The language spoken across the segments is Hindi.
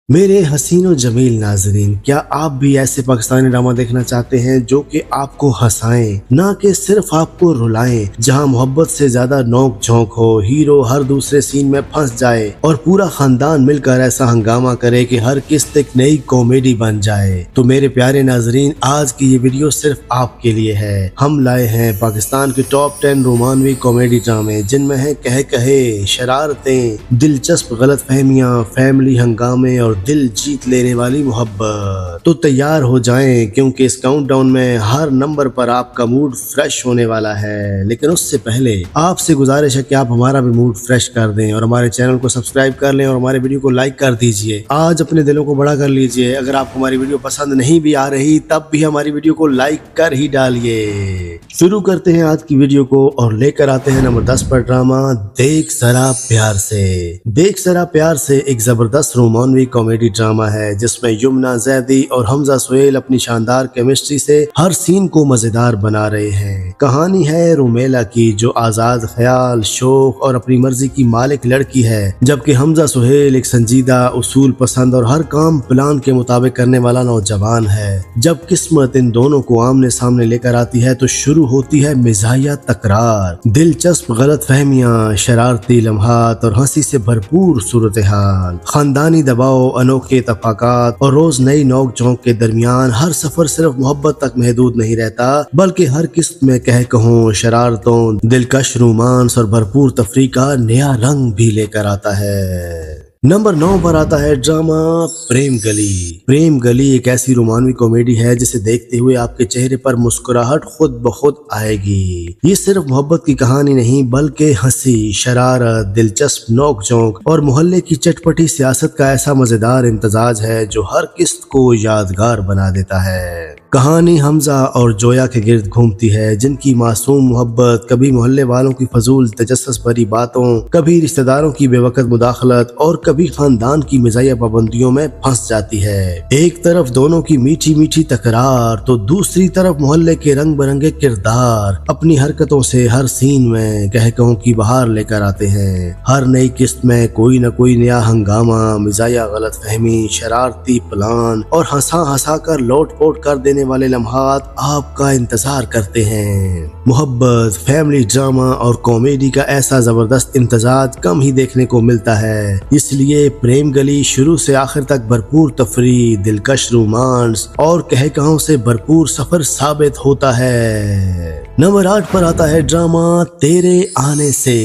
मेरे हसीन और जमील नाजरीन, क्या आप भी ऐसे पाकिस्तानी ड्रामा देखना चाहते हैं जो कि आपको हंसाएं, ना कि सिर्फ आपको रुलाएं, जहां मोहब्बत से ज्यादा नोक झोंक हो, हीरो हर दूसरे सीन में फंस जाए और पूरा खानदान मिलकर ऐसा हंगामा करे कि हर किस्त एक नई कॉमेडी बन जाए? तो मेरे प्यारे नाजरीन, आज की ये वीडियो सिर्फ आपके लिए है। हम लाए हैं पाकिस्तान के टॉप 10 रोमानवी कॉमेडी ड्रामे, जिनमें है कहे कहे, शरारतें, दिलचस्प गलतफहमियां, फैमिली हंगामे और दिल जीत लेने वाली मोहब्बत। तो तैयार हो जाएं, क्योंकि इस काउंटडाउन में हर नंबर पर आपका मूड फ्रेश होने वाला है। लेकिन उससे पहले आपसे गुजारिश है कि आप हमारा भी मूड फ्रेश कर दें और हमारे चैनल को सब्सक्राइब कर लें और हमारे वीडियो को लाइक कर दीजिए। आज अपने दिलों को बड़ा कर लीजिए। अगर आपको हमारी वीडियो पसंद नहीं भी आ रही, तब भी हमारी वीडियो को लाइक कर ही डालिए। शुरू करते हैं आज की वीडियो को और लेकर आते हैं नंबर 10 पर ड्रामा देख जरा प्यार से। देख जरा प्यार से एक जबरदस्त रोमानवी कॉमेडी ड्रामा है, जिसमें यमुना जैदी और हमजा सुहेल अपनी शानदार केमिस्ट्री से हर सीन को मजेदार बना रहे हैं। कहानी है रोमेला की, जो आजाद ख्याल, शौक और अपनी मर्जी की मालिक लड़की है, जबकि हमजा सुहेल एक संजीदा, उसूल पसंद और हर काम प्लान के मुताबिक करने वाला नौजवान है। जब किस्मत इन दोनों को आमने सामने लेकर आती है तो शुरू होती है मिजाया तकरार, दिलचस्प गलतफहमियां, शरारती लम्हात और हंसी से भरपूर सूरत हाल। खानदानी दबाव, अनोखे तफाकात और रोज नई नोक झोंक के दरमियान हर सफर सिर्फ मोहब्बत तक महदूद नहीं रहता, बल्कि हर किस्त में कहूं, शरारतों, दिलकश रोमांस और भरपूर तफरीक का नया रंग भी लेकर आता है। नंबर 9 पर आता है ड्रामा प्रेम गली। प्रेम गली एक ऐसी रोमानवी कॉमेडी है जिसे देखते हुए आपके चेहरे पर मुस्कुराहट खुद ब खुद आएगी। ये सिर्फ मोहब्बत की कहानी नहीं, बल्कि हंसी, शरारत, दिलचस्प नोक झोंक और मोहल्ले की चटपटी सियासत का ऐसा मजेदार इम्तजाज है जो हर किस्त को यादगार बना देता है। कहानी हमजा और जोया के गिर्द घूमती है, जिनकी मासूम मोहब्बत कभी मोहल्ले वालों की फजूल तजस्सुस भरी बातों, कभी रिश्तेदारों की बेवकत मुदाखलत और कभी खानदान की मिजाया पाबंदियों में फंस जाती है। एक तरफ दोनों की मीठी मीठी तकरार, तो दूसरी तरफ मोहल्ले के रंग बिरंगे किरदार अपनी हरकतों से हर सीन में कहकहों की बहार लेकर आते हैं। हर नई किस्त में कोई न कोई नया हंगामा, मिजाया गलतफहमी, शरारती प्लान और हंसा हंसा कर लोट पोट कर देने वाले लम्हात आपका इंतजार करते हैं। मोहब्बत, फैमिली ड्रामा और कॉमेडी का ऐसा जबरदस्त इम्तजाज कम ही देखने को मिलता है, इसलिए प्रेम गली शुरू से आखिर तक भरपूर तफरी, दिलकश रोमांस और कहकहों से भरपूर सफर साबित होता है। नंबर 8 पर आता है ड्रामा तेरे आने से।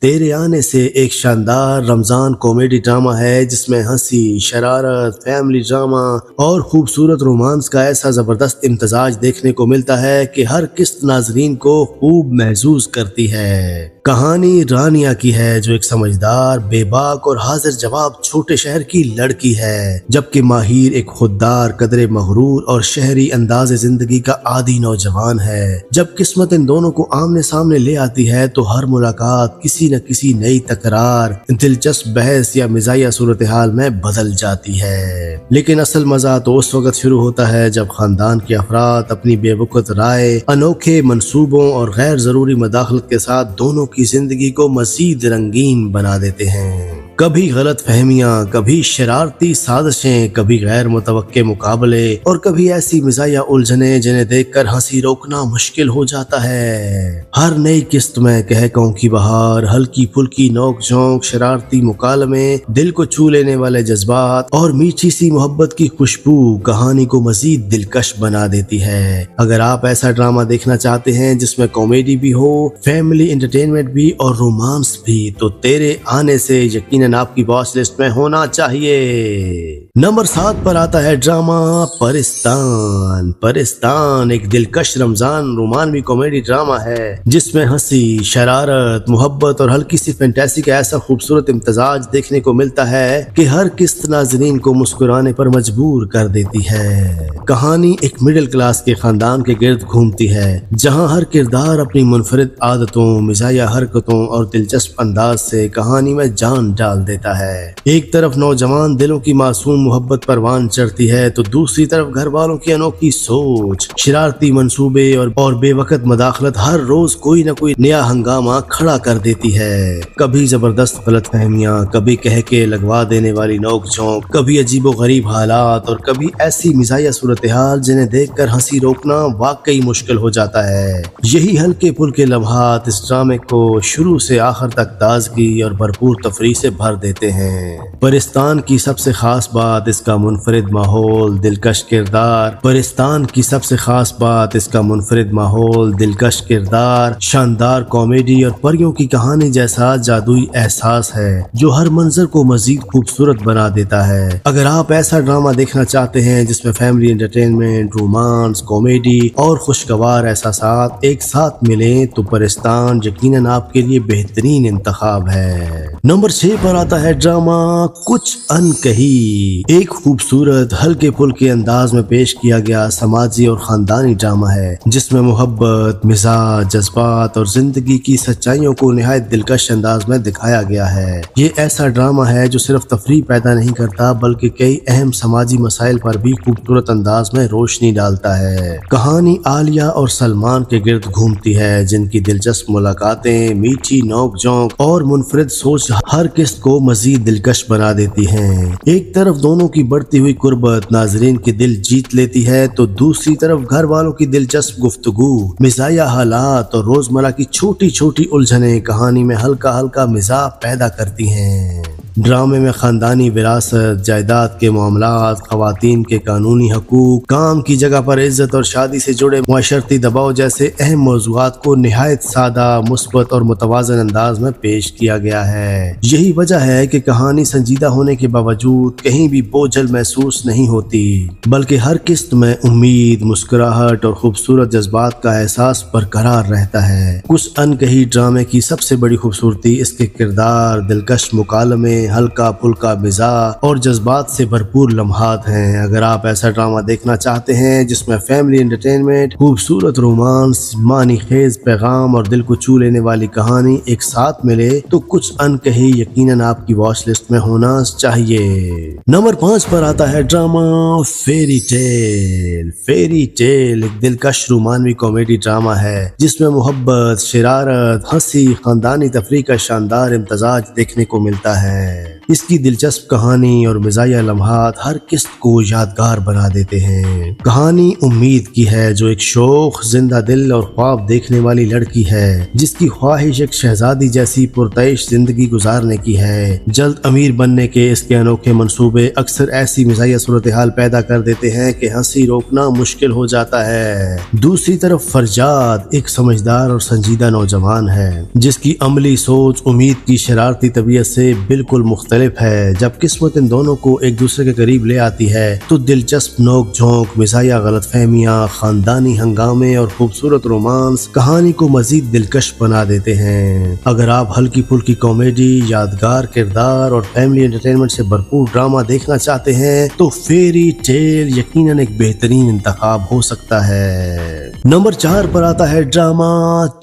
तेरे आने से एक शानदार रमजान कॉमेडी ड्रामा है, जिसमें हंसी, शरारत, फैमिली ड्रामा और खूबसूरत रोमांस का ऐसा जबरदस्त इम्तजाज देखने को मिलता है कि हर किस्त नाजरीन को खूब महसूस करती है। कहानी रानिया की है, जो एक समझदार, बेबाक और हाजिर जवाब छोटे शहर की लड़की है, जबकि माहिर एक खुददार, कदरे मगरूर और शहरी अंदाज़े जिंदगी का आदी नौजवान है। जब किस्मत इन दोनों को आमने सामने ले आती है तो हर मुलाकात किसी न किसी नई तकरार, दिलचस्प बहस या मिजाया सूरत हाल में बदल जाती है। लेकिन असल मजा तो उस वक्त शुरू होता है जब खानदान के अफराद अपनी बेवकूफ राय, अनोखे मंसूबों और गैर जरूरी मदाखलत के साथ दोनों की जिंदगी को मजीद रंगीन बना देते हैं। कभी गलत फहमियां, कभी शरारती साजिशें, कभी गैर मुतवक्के मुकाबले और कभी ऐसी मिजाया उलझने जिन्हें देखकर हंसी रोकना मुश्किल हो जाता है। हर नई किस्त में कहकहों की बहार, हल्की फुल्की नोक झोंक, शरारती मुकालमे, दिल को छू लेने वाले जज्बात और मीठी सी मोहब्बत की खुशबू कहानी को मजीद दिलकश बना देती है। अगर आप ऐसा ड्रामा देखना चाहते हैं जिसमें कॉमेडी भी हो, फैमिली एंटरटेनमेंट भी और रोमांस भी, तो तेरे आने से यकीनन आपकी वॉच लिस्ट में होना चाहिए। नंबर 7 पर आता है ड्रामा परिस्तान। परिस्तान एक दिलकश रमजान रोमानवी कॉमेडी ड्रामा है, जिसमें हंसी, शरारत, मोहब्बत और हल्की सी फैंटेसी का ऐसा खूबसूरत इम्तजाज देखने को मिलता है कि हर किस्त नाजरीन को मुस्कुराने पर मजबूर कर देती है। कहानी एक मिडिल क्लास के खानदान के गिर्द घूमती है, जहां हर किरदार अपनी मुनफरिद आदतों, मिजाया हरकतों और दिलचस्प अंदाज से कहानी में जान डाल डाल देता है। एक तरफ नौजवान दिलों की मासूम मोहब्बत परवान चढ़ती है तो दूसरी तरफ घर वालों की अनोखी सोच, शरारती मंसूबे और बेवकत मदाखलत हर रोज कोई न कोई नया हंगामा खड़ा कर देती है। कभी जबरदस्त गलतफहमियां, कभी कह के लगवा देने वाली नोक झोंक, कभी अजीबो गरीब हालात और कभी ऐसी मिजाया सूरत हाल जिन्हें देखकर हंसी रोकना वाकई मुश्किल हो जाता है। यही हल्के फुल्के लम्हात इस ड्रामे को शुरू से आखिर तक ताजगी और भरपूर तफरीह से भर देते हैं। परिस्तान की सबसे खास बात इसका मुनफरिद माहौल, दिलकश किरदार। परिस्तान की सबसे खास बात इसका मुनफरिद माहौल, दिलकश किरदार, शानदार कॉमेडी और परियों की कहानी जैसा जादुई एहसास है जो हर मंजर को मजीद खूबसूरत बना देता है। अगर आप ऐसा ड्रामा देखना चाहते हैं जिसमें फैमिली एंटरटेनमेंट, रोमांस, कॉमेडी और खुशगवार एहसासात एक साथ मिलें तो परिस्तान यकीनन आपके लिए बेहतरीन इंतखाब है। नंबर 6 पर आता है ड्रामा कुछ अनकही। एक खूबसूरत हल्के फुल्के अंदाज में पेश किया गया समाजी और खानदानी ड्रामा है जिसमें मोहब्बत, मिजाज, जज्बात और जिंदगी की सच्चाइयों को निहायत दिलकश अंदाज में दिखाया गया है। ये ऐसा ड्रामा है जो सिर्फ तफरीह पैदा नहीं करता बल्कि कई अहम समाजी मसाइल पर भी खूबसूरत अंदाज में रोशनी डालता है। कहानी आलिया और सलमान के गिर्द घूमती है जिनकी दिलचस्प मुलाकातें, मीठी नोक झोंक और मुनफरिद सोच हर किस्त को मजीद दिलकश बना देती हैं। एक तरफ दोनों की बढ़ती हुई कुर्बत नाजरीन के दिल जीत लेती है तो दूसरी तरफ घर वालों की दिलचस्प गुफ्तगू, मिजाया हालात और रोजमर्रा की छोटी छोटी उलझने कहानी में हल्का हल्का मिजाज पैदा करती हैं। ड्रामे में खानदानी विरासत, जायदाद के मामलात, खवातीन के कानूनी हकूक, काम की जगह पर इज्जत और शादी से जुड़े माशरती दबाव जैसे अहम मौज़ूआत को निहायत सादा, मुस्बत और मुतवाज़न अंदाज में पेश किया गया है। यही वजह है कि कहानी संजीदा होने के बावजूद कहीं भी बोझल महसूस नहीं होती बल्कि हर किस्त में उम्मीद, मुस्कुराहट और खूबसूरत जज्बात का एहसास बरकरार रहता है। कुछ अनकही ड्रामे की सबसे बड़ी खूबसूरती इसके किरदार, दिलकश मुकालमे, हल्का फुल्का मिजाज और जज्बात से भरपूर लम्हात हैं। अगर आप ऐसा ड्रामा देखना चाहते हैं जिसमें फैमिली एंटरटेनमेंट, खूबसूरत रोमांस, मानी खेज पैगाम और दिल को छू लेने वाली कहानी एक साथ मिले तो कुछ अनकही यकीनन आपकी वॉच लिस्ट में होना चाहिए। नंबर 5 पर आता है drama fairy tale. Fairy tale एक दिलकश रोमानवी कॉमेडी ड्रामा है जिसमें मोहब्बत, शरारत, हंसी, खानदानी तफरीह का शानदार इम्तजाज देखने को मिलता है। इसकी दिलचस्प कहानी और मिजाया लम्हात हर किस्त को यादगार बना देते हैं। कहानी उम्मीद की है जो एक शौक, जिंदा दिल और ख्वाब देखने वाली लड़की है जिसकी ख्वाहिश एक शहजादी जैसी पुरतैश जिंदगी गुजारने की है। जल्द अमीर बनने के इसके अनोखे मंसूबे अक्सर ऐसी मिजाया सूरत हाल पैदा कर देते हैं कि हंसी रोकना मुश्किल हो जाता है। दूसरी तरफ फरजाद एक समझदार और संजीदा नौजवान है जिसकी अमली सोच उम्मीद की शरारती तबीयत से बिल्कुल मुख्तलिफ है। जब किस्मत इन दोनों को एक दूसरे के करीब ले आती है तो दिलचस्प नोक झोंक, मिजाया गलतफहमियां, खानदानी हंगामे और खूबसूरत रोमांस कहानी को मजीद दिलकश बना देते हैं। अगर आप हल्की फुल्की कॉमेडी, यादगार किरदार और फैमिली एंटरटेनमेंट से भरपूर ड्रामा देखना चाहते हैं तो फेरी टेल यकीनन एक बेहतरीन इंतखाब हो सकता है। नंबर 4 पर आता है drama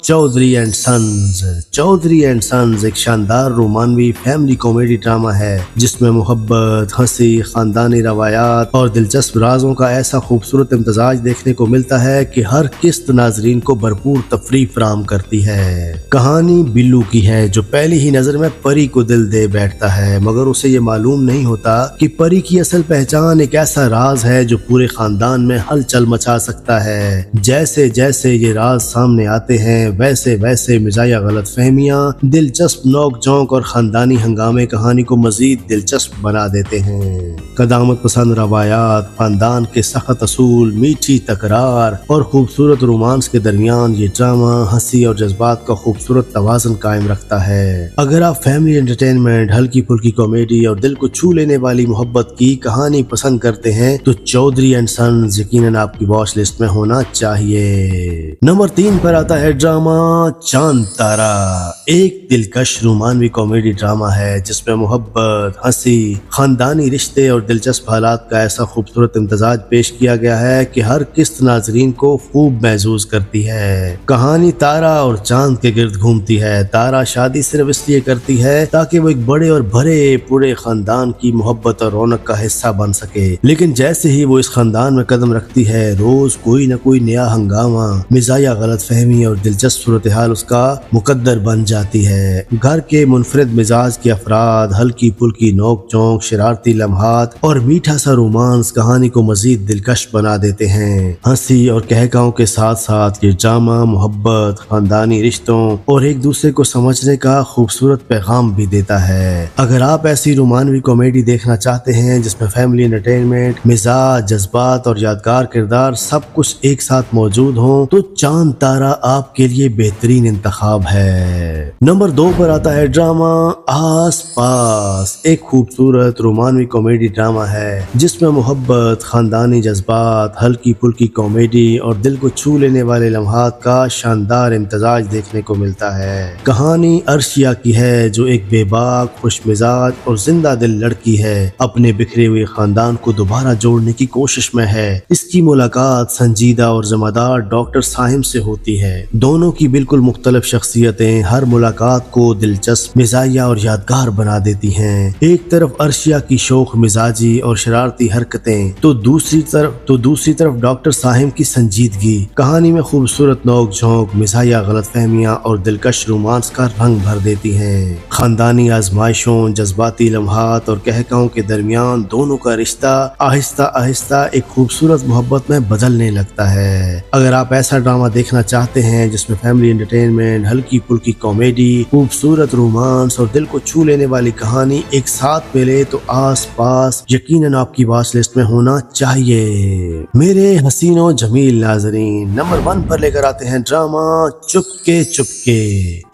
Chaudhary and sons. Chaudhary and sons एक शानदार रोमानवी फैमिली कॉमेडी ड्रामा है जिसमें मोहब्बत, हंसी, खानदानी रवायात और दिलचस्प राजों का ऐसा खूबसूरत इम्तजाज देखने को मिलता है कि हर किस्त नाजरीन को भरपूर तफरीह फराहम करती है। कहानी बिल्लू की है जो पहली ही नजर में परी को दिल दे बैठता है मगर उसे ये मालूम नहीं होता कि परी की असल पहचान एक ऐसा राज है जो पूरे खानदान में हलचल मचा सकता है। जैसे जैसे ये राज सामने आते हैं वैसे वैसे मिजाया गलतफहमियां, दिलचस्प नोक झोंक और खानदानी हंगामे कहानी को मजीद दिलचस्प बना देते हैं। कदामत पसंद रवायात, खानदान के सख्त असूल, मीठी तकरार और खूबसूरत रोमांस के दरमियान ये ड्रामा हंसी और जज्बात का खूबसूरत तवाज़ुन कायम रखता है। अगर आप फैमिली एंटरटेनमेंट, हल्की फुल्की कॉमेडी और दिल को छू लेने वाली मोहब्बत की कहानी पसंद करते हैं तो चौधरी एंड सन्स यकीनन आपकी वॉच लिस्ट में होना चाहिए। नंबर 3 पर आता है ड्रामा चांद तारा। एक दिलकश रोमानवी कॉमेडी ड्रामा है जिसमें जिसमें मोहब्बत, हंसी, खानदानी रिश्ते और दिलचस्प हालात का ऐसा खूबसूरत इम्तजाज पेश किया गया है कि हर किस्त नाजरीन को खूब महसूस करती है। कहानी तारा और चांद के गिर्द घूमती है। तारा शादी सिर्फ इसलिए करती है ताकि वो एक बड़े और भरे पूरे खानदान की मोहब्बत और रौनक का हिस्सा बन सके, लेकिन जैसे ही वो इस खानदान में कदम रखती है रोज कोई न कोई नया हंगामा, मिजाया गलतफहमी और दिलचस्प सूरत हाल उसका मुकद्दर बन जाती है। घर के मुनफरिद मिजाज के अफराद, हल्की फुल्की नोक चौंक, शरारती लम्हात और मीठा सा रोमांस कहानी को मजीद दिलकश बना देते हैं। हंसी और कहकाओं के साथ साथ ये ड्रामा मोहब्बत, खानदानी रिश्तों और एक दूसरे को समझने का खूबसूरत पैगाम भी देता है। अगर आप ऐसी रोमानवी कॉमेडी देखना चाहते हैं जिसमें फैमिली एंटरटेनमेंट, मिजाज, जज्बात और यादगार किरदार सब कुछ एक साथ मौजूद हो तो चांद तारा आपके लिए बेहतरीन इंतखाब है। नंबर 2 पर आता है ड्रामा आस पास। एक खूबसूरत रोमानवी कॉमेडी ड्रामा है जिसमें मोहब्बत, खानदानी जज्बात, हल्की फुल्की कॉमेडी और दिल को छू लेने वाले लम्हात का शानदार इम्तजाज देखने को मिलता है। कहानी अर्शिया की है जो एक बेबाक, खुशमिजाज और जिंदा दिल लड़की है, अपने बिखरे हुए खानदान को दोबारा जोड़ने की कोशिश में है। इसकी मुलाकात संजीदा और जमादार डॉक्टर साहिम से होती है। दोनों की बिल्कुल मुख्तलिफ शख्सियतें हर मुलाकात को दिलचस्प, मिजाया और यादगार बना देती हैं। एक तरफ अर्शिया की शोख मिजाजी और शरारती हरकतें तो दूसरी तरफ डॉक्टर साहिम की संजीदगी। कहानी में खूबसूरत नोक झोंक, मिजाया गलतफहमियां और दिलकश रोमांस का रंग भर देती हैं। खानदानी आजमाइशों, जज्बाती लम्हात और कहकाओं के दरमियान दोनों का रिश्ता आहिस्ता आहिस्ता एक खूबसूरत मोहब्बत में बदलने लगता है। अगर आप ऐसा ड्रामा देखना चाहते हैं जिसमें फैमिली एंटरटेनमेंट, हल्की फुल्की कॉमेडी, खूबसूरत रोमांस और दिल को छू लेने वाली कहानी एक साथ मिले तो आस पास यकीनन आपकी वॉच लिस्ट में होना चाहिए। मेरे हसीनो जमील नाजरीन, नंबर 1 पर लेकर आते हैं ड्रामा चुपके चुपके।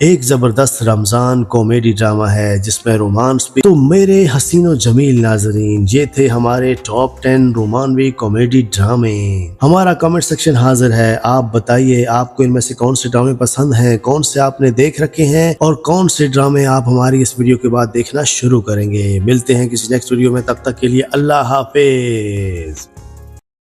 एक जबरदस्त रमजान कॉमेडी ड्रामा है जिसमें रोमांस भी। तो मेरे हसीनो जमील नाजरीन, ये थे हमारे टॉप 10 रोमानवी कॉमेडी ड्रामे। हमारा कमेंट सेक्शन हाजिर है। आप बताइए आपको इनमें से कौन से ड्रामे पसंद हैं, कौन से आपने देख रखे हैं और कौन से ड्रामे आप हमारी इस वीडियो के बाद देखना शुरू करेंगे। मिलते हैं किसी नेक्स्ट वीडियो में, तब तक के लिए अल्लाह हाफिज।